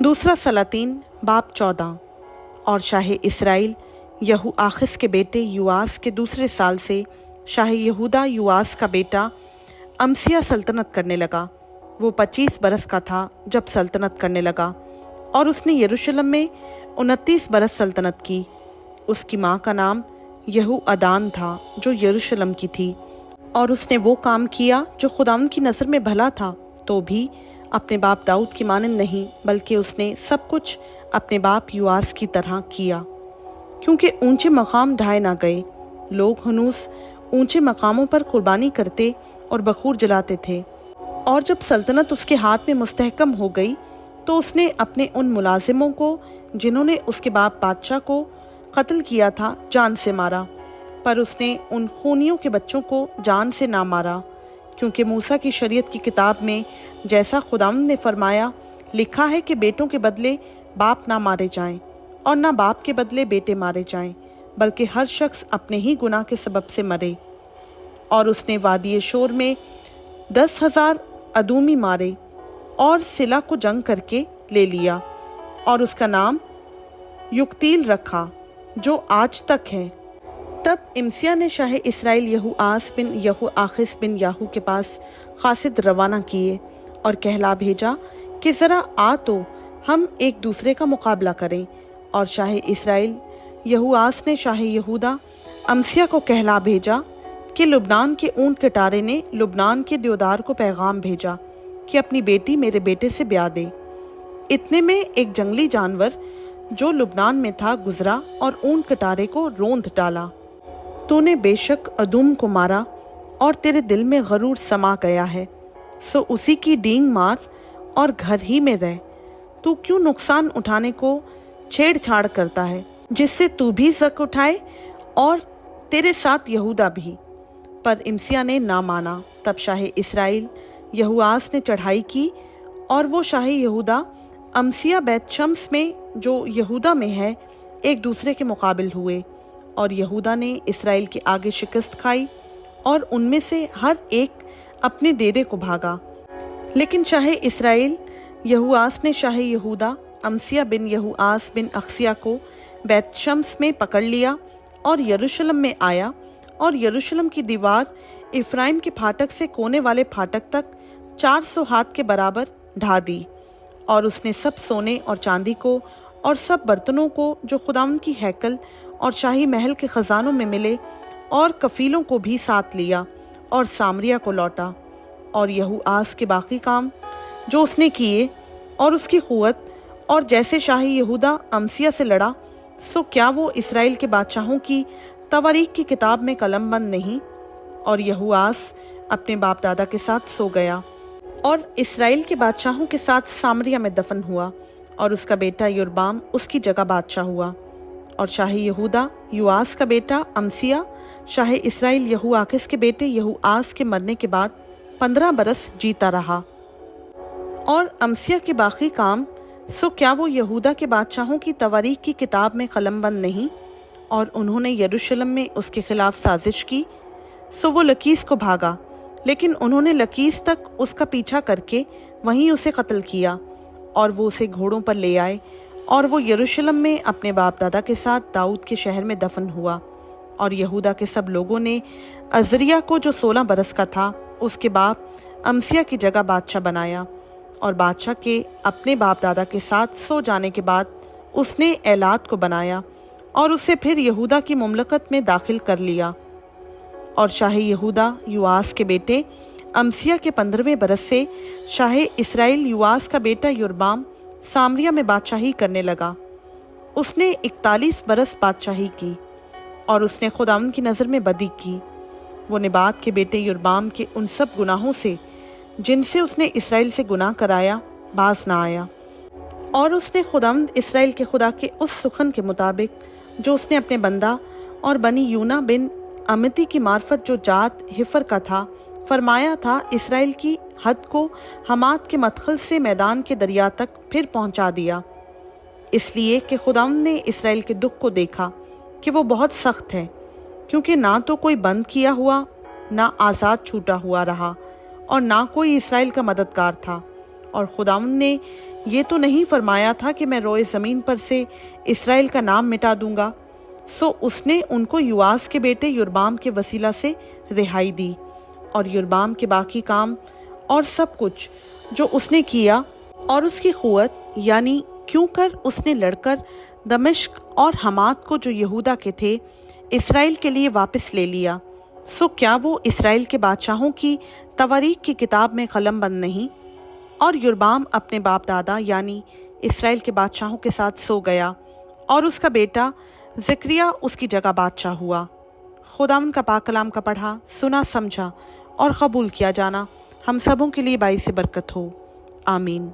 दूसरा सलातीन बाब 14। और शाह इसराइल यहू आखिस के बेटे युआस के दूसरे साल से शाह यहूदा युआस का बेटा अमसिया सल्तनत करने लगा। वो 25 बरस का था जब सल्तनत करने लगा और उसने यरूशलेम में 29 बरस सल्तनत की। उसकी माँ का नाम यहू अदान था जो यरूशलेम की थी, और उसने वो काम किया जो खुदावंद की नज़र में भला था, तो भी अपने बाप दाऊद की मानंद नहीं, बल्कि उसने सब कुछ अपने बाप युआस की तरह किया। क्योंकि ऊंचे मकाम ढाए ना गए, लोग हनूस ऊंचे मकामों पर कुर्बानी करते और बखूर जलाते थे। और जब सल्तनत उसके हाथ में मुस्तहकम हो गई तो उसने अपने उन मुलाजिमों को जिन्होंने उसके बाप बादशाह को कत्ल किया था जान से मारा, पर उसने उन खूनियों के बच्चों को जान से ना मारा, क्योंकि मूसा की शरीयत की किताब में जैसा खुदावंद ने फरमाया लिखा है कि बेटों के बदले बाप ना मारे जाएं और ना बाप के बदले बेटे मारे जाएं, बल्कि हर शख्स अपने ही गुनाह के सबब से मरे। और उसने वादी शोर में 10,000 अदूमी मारे और सिला को जंग करके ले लिया, और उसका नाम युक्तील रखा जो आज तक है। तब इमसिया ने शाह इसराइल यहू आस बिन यहू आखिस बिन याहू के पास खासिद रवाना किए और कहला भेजा कि ज़रा आ तो हम एक दूसरे का मुकाबला करें। और शाह इसराइल यहू आस ने शाह यहूदा अमसिया को कहला भेजा कि लुबनान के ऊंट कटारे ने लुबनान के देवदार को पैगाम भेजा कि अपनी बेटी मेरे बेटे से ब्याह दे। इतने में एक जंगली जानवर जो लुबनान में था गुजरा और ऊंट कटारे को रोंद डाला। तूने बेशक अदूम को मारा और तेरे दिल में गरूर समा गया है, सो उसी की डींग मार और घर ही में रह। तू क्यों नुकसान उठाने को छेड़छाड़ करता है, जिससे तू भी ज़क उठाए और तेरे साथ यहूदा भी। पर इमसिया ने ना माना। तब शाह इसराइल यहूआस ने चढ़ाई की और वो शाह यहूदा अमसिया बैत शम्स में जो यहूदा में है एक दूसरे के मुकाबिल हुए, और यहूदा ने इसराइल के आगे शिकस्त खाई और उनमें से हर एक अपने डेरे को भागा। लेकिन शाह इसराइल यहूआस ने शाह यहूदा अमसिया बिन यहूआस बिन अक्सिया को बैत शम्स में पकड़ लिया और यरूशलेम में आया, और यरूशलेम की दीवार इफ्राइम के फाटक से कोने वाले फाटक तक 400 हाथ के बराबर ढा दी। और उसने सब सोने और चांदी को और सब बर्तनों को जो खुदावंद की हैकल और शाही महल के खजानों में मिले और कफीलों को भी साथ लिया और सामरिया को लौटा। और यहूआस के बाकी काम जो उसने किए और उसकी क़ुव्वत, और जैसे शाही यहूदा अमसिया से लड़ा, सो क्या वो इसराइल के बादशाहों की तवारीख की किताब में कलमबंद नहीं। और यहूआस अपने बाप दादा के साथ सो गया और इसराइल के बादशाहों के साथ सामरिया में दफन हुआ, और उसका बेटा योरबाम उसकी जगह बादशाह हुआ। और शाह यहूदा युआस का बेटा अमसिया शाह इसराइल यहू आकिस के बेटे यहूआस के मरने के बाद 15 बरस जीता रहा। और अमसिया के बाकी काम, सो क्या वो यहूदा के बादशाहों की तवारीख की किताब में कलमबंद नहीं। और उन्होंने यरूशलेम में उसके खिलाफ साजिश की, सो वो लकीस को भागा, लेकिन उन्होंने लकीस तक उसका पीछा करके वहीं उसे कत्ल किया, और वो उसे घोड़ों पर ले आए, और वो यरूशलेम में अपने बाप दादा के साथ दाऊद के शहर में दफन हुआ। और यहूदा के सब लोगों ने अजरिया को जो 16 बरस का था उसके बाप अमसिया की जगह बादशाह बनाया। और बादशाह के अपने बाप दादा के साथ सो जाने के बाद उसने एलात को बनाया और उसे फिर यहूदा की मुमलकत में दाखिल कर लिया। और शाह यहूदा युआस के बेटे अमसिया के 15वें बरस से शाह इसराइल युआस का बेटा योरबाम सामरिया में बादशाही करने लगा। उसने 41 बरस बादशाही की, और उसने खुदावंद की नज़र में बदी की। वो नेबात के बेटे योरबाम के उन सब गुनाहों से जिनसे उसने इसराइल से गुनाह कराया बाज ना आया। और उसने खुदावंद इसराइल के खुदा के उस सुखन के मुताबिक जो उसने अपने बंदा और बनी यूना बिन अमिती की मार्फत जो जात हिफर का था फरमाया था, इसराइल की हद को हमात के मदखल से मैदान के दरिया तक फिर पहुंचा दिया, इसलिए कि खुदावंद ने इसराइल के दुख को देखा कि वो बहुत सख्त है, क्योंकि ना तो कोई बंद किया हुआ ना आज़ाद छूटा हुआ रहा, और ना कोई इसराइल का मददगार था। اور خداوند نے یہ تو نہیں فرمایا تھا کہ میں روئے زمین پر سے اسرائیل کا نام مٹا دوں گا؟ سو اس نے ان کو یواس کے بیٹے یربام کے وسیلہ سے رہائی دی، اور یربام کے باقی کام اور سب کچھ جو اس نے کیا اور اس کی قوت، یعنی کیوں کر اس نے لڑ کر دمشق اور حمات کو جو یہودا کے تھے اسرائیل کے لیے واپس لے لیا، سو کیا وہ اسرائیل کے بادشاہوں کی تواریخ کی کتاب میں قلم بند نہیں؟ اور یربام اپنے باپ دادا یعنی اسرائیل کے بادشاہوں کے ساتھ سو گیا، اور اس کا بیٹا زکریہ اس کی جگہ بادشاہ ہوا۔ خداوند کا پاک کلام کا پڑھا، سنا، سمجھا اور قبول کیا جانا ہم سبوں کے لیے باعث برکت ہو، آمین۔